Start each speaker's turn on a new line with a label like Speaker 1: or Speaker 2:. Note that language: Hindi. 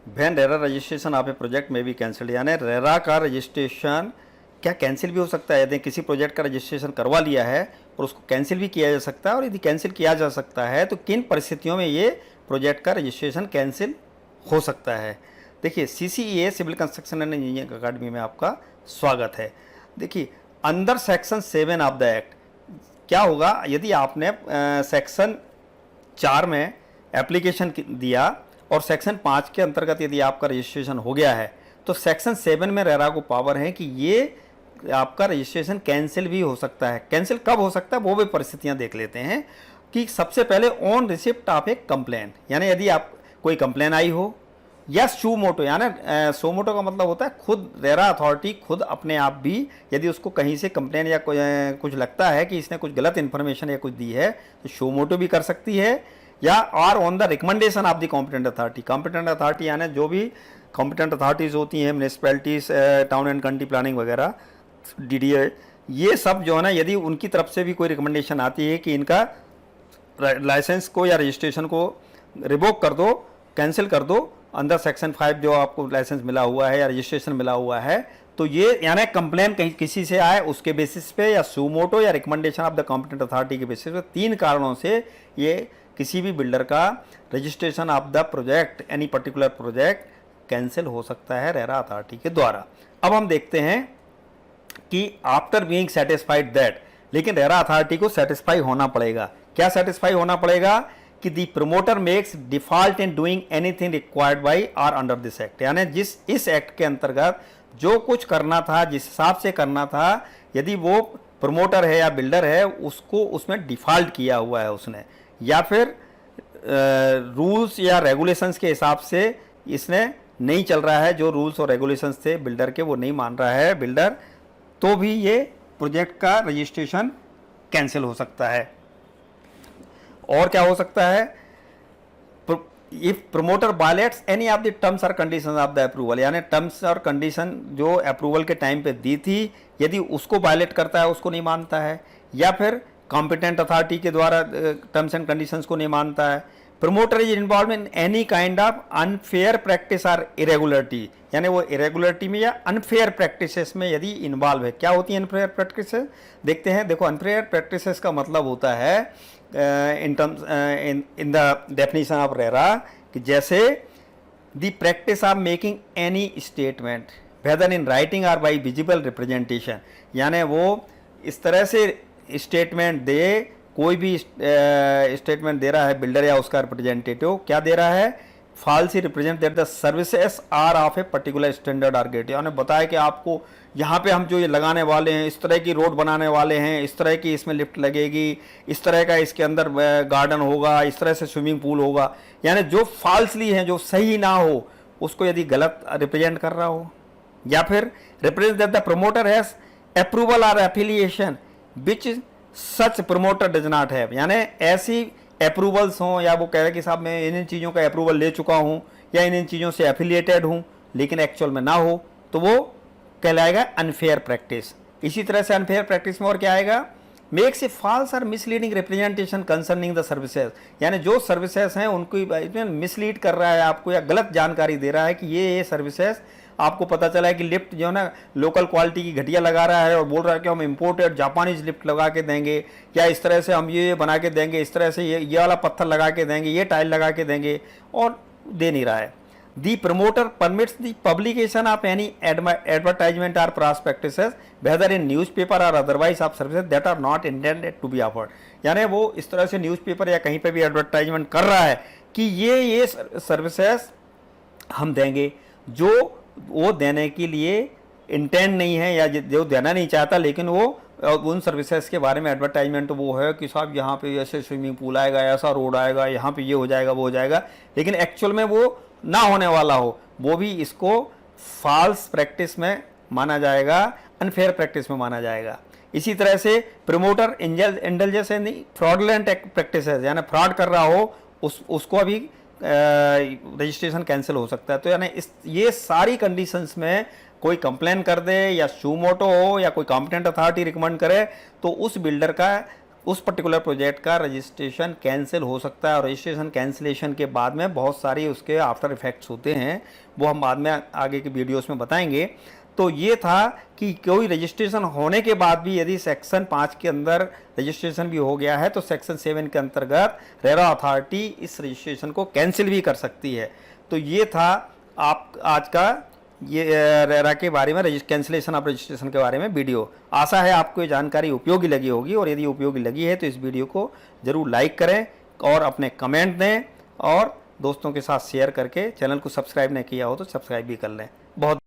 Speaker 1: When RERA registration of A project में भी कैंसिल, यानी रेरा का रजिस्ट्रेशन क्या कैंसिल भी हो सकता है? यदि किसी प्रोजेक्ट का रजिस्ट्रेशन करवा लिया है और उसको कैंसिल भी किया जा सकता है, और यदि कैंसिल किया जा सकता है तो किन परिस्थितियों में ये प्रोजेक्ट का रजिस्ट्रेशन कैंसिल हो सकता है? देखिए, CCEA civil construction and engineering academy में आपका स्वागत है। देखिए, under section 7 of the act क्या होगा यदि आपने सेक्शन 4 में एप्लीकेशन दिया और सेक्शन 5 के अंतर्गत यदि आपका रजिस्ट्रेशन हो गया है, तो सेक्शन 7 में रेरा को पावर है कि ये आपका रजिस्ट्रेशन कैंसिल भी हो सकता है। कैंसिल कब हो सकता है वो भी परिस्थितियां देख लेते हैं कि सबसे पहले on receipt of A complain, यानी यदि आप कोई कंप्लेन आई हो, या सू मोटो, यानी सो मोटो का मतलब होता है खुद रेरा अथॉरिटी खुद अपने आप भी यदि उसको कहीं से कंप्लेन या कुछ लगता है कि इसने कुछ गलत इन्फॉर्मेशन या कुछ दी है तो सो मोटो भी कर सकती है, या or on the recommendation of the competent authority. Competent authority यानी जो भी कॉम्पिटेंट अथॉरिटीज़ होती हैं, municipalities, town and country planning वगैरह, DDA, ये सब जो है ना, यदि उनकी तरफ से भी कोई रिकमेंडेशन आती है कि इनका लाइसेंस को या रजिस्ट्रेशन को रिवोक कर दो, कैंसिल कर दो, अंदर सेक्शन 5 जो आपको लाइसेंस मिला हुआ है या रजिस्ट्रेशन मिला हुआ है, तो ये यानी कंप्लेन कहीं किसी से आए उसके बेसिस पे, या सूमोटो या recommendation of the competent authority के बेसिस पे, 3 कारणों से ये किसी भी बिल्डर का registration of the project, any particular project cancel हो सकता है रेरा अथॉरिटी के द्वारा। अब हम देखते हैं कि आफ्टर बीइंग सेटिस्फाइड दैट, लेकिन रेरा अथॉरिटी को सेटिस्फाई होना पड़ेगा। क्या सेटिस्फाई होना पड़ेगा? कि the promoter makes default in doing anything required by or under this act, यानी जिस इस एक्ट के अंतर्गत जो कुछ करना था, जिस हिसाब से करना था, यदि वो प्रमोटर है या बिल्डर है उसको उसमें डिफॉल्ट किया हुआ है उसने, या फिर रूल्स या रेगुलेशंस के हिसाब से इसने नहीं चल रहा है, जो रूल्स और रेगुलेशंस थे बिल्डर के वो नहीं मान रहा है बिल्डर, तो भी ये प्रोजेक्ट का रजिस्ट्रेशन कैंसिल हो सकता है। और क्या हो सकता है? If promoter violets any of the terms और कंडीशंस ऑफ द अप्रूवल, यानी टर्म्स और कंडीशन जो अप्रूवल के टाइम पे दी थी, यदि उसको वायलेट करता है, उसको नहीं मानता है, या फिर कॉम्पिटेंट अथॉरिटी के द्वारा टर्म्स एंड कंडीशंस को नहीं मानता है। Promoter is involve in any kind of unfair practice और इरेगुलरिटी, यानी वो इरेगुलरिटी में या अनफेयर प्रैक्टिसेस में यदि इन्वॉल्व है। क्या होती है अनफेयर प्रैक्टिस? देखते हैं। देखो, अनफेयर प्रैक्टिसेस का मतलब होता है in terms in the definition of RERA कि जैसे the practice of making any statement whether in writing और बाई विजिबल रिप्रेजेंटेशन, यानी वो इस तरह से स्टेटमेंट दे, कोई भी स्टेटमेंट दे रहा है बिल्डर या उसका रिप्रेजेंटेटिव, क्या दे रहा है? Falsely represent that the services are of a particular standard और ग्रेड, यानी बताया कि आपको यहाँ पे हम जो ये लगाने वाले हैं, इस तरह की रोड बनाने वाले हैं, इस तरह की इसमें लिफ्ट लगेगी, इस तरह का इसके अंदर गार्डन होगा, इस तरह से स्विमिंग पूल होगा, यानी जो फॉल्सली है, जो सही ना हो, उसको यदि गलत रिप्रेजेंट कर रहा हो, या फिर represent that the promoter has approval और affiliation which such promoter does not have, यानी ऐसी अप्रूवल्स हों, या वो कह रहे कि साहब मैं इन चीज़ों का अप्रूवल ले चुका हूँ या इन चीज़ों से एफिलिएटेड हूँ, लेकिन एक्चुअल में ना हो, तो वो कहलाएगा अनफेयर प्रैक्टिस। इसी तरह से अनफेयर प्रैक्टिस में और क्या आएगा? मेक्स ए फॉल्स और misleading representation concerning the services, यानी जो सर्विसेज हैं उनको मिसलीड कर रहा है आपको, या गलत जानकारी दे रहा है कि ये सर्विसेज, आपको पता चला है कि लिफ्ट जो है ना लोकल क्वालिटी की घटिया लगा रहा है और बोल रहा है कि हम इम्पोर्टेड जापानीज लिफ्ट लगा के देंगे, या इस तरह से हम ये बना के देंगे, इस तरह से ये वाला पत्थर लगा के देंगे, ये टाइल लगा के देंगे, और दे नहीं रहा है। The promoter permits the publication of any advertisement or prospectuses whether in newspaper or otherwise of services that are not intended to be offered, यानी वो इस तरह से न्यूज़पेपर या कहीं पे भी एडवर्टाइजमेंट कर रहा है कि ये सर्विसेज हम देंगे जो वो देने के लिए इंटेंड नहीं है, या जो देना नहीं चाहता, लेकिन वो उन सर्विसेज के बारे में एडवर्टाइजमेंट वो है कि साहब यहाँ पे ऐसे स्विमिंग पूल आएगा, ऐसा रोड आएगा, यहाँ पे ये हो जाएगा, वो हो जाएगा, लेकिन एक्चुअल में वो ना होने वाला हो, वो भी इसको फॉल्स प्रैक्टिस में माना जाएगा, अनफेयर प्रैक्टिस में माना जाएगा। इसी तरह से प्रमोटर इंडल्जेंस इन फ्रॉडलेंट प्रैक्टिसेस, यानी फ्रॉड कर रहा हो, उसको अभी रजिस्ट्रेशन कैंसिल हो सकता है। तो यानी ये सारी कंडीशंस में कोई कंप्लेन कर दे, या शू मोटो हो, या कोई कॉम्पिटेंट अथॉरिटी रिकमेंड करे, तो उस बिल्डर का उस पर्टिकुलर प्रोजेक्ट का रजिस्ट्रेशन कैंसिल हो सकता है। और रजिस्ट्रेशन कैंसिलेशन के बाद में बहुत सारी उसके आफ्टर इफेक्ट्स होते हैं, वो हम बाद में आगे की वीडियोस में बताएंगे। तो ये था कि कोई रजिस्ट्रेशन होने के बाद भी यदि सेक्शन 5 के अंदर रजिस्ट्रेशन भी हो गया है तो सेक्शन 7 के अंतर्गत रेरा अथॉरिटी इस रजिस्ट्रेशन को कैंसिल भी कर सकती है। तो ये था आप आज का ये रेरा के बारे में कैंसिलेशन ऑफ रजिस्ट्रेशन के बारे में वीडियो। आशा है आपको ये जानकारी उपयोगी लगी होगी, और यदि उपयोगी लगी है तो इस वीडियो को ज़रूर लाइक करें और अपने कमेंट दें, और दोस्तों के साथ शेयर करके चैनल को सब्सक्राइब नहीं किया हो तो सब्सक्राइब भी कर लें। बहुत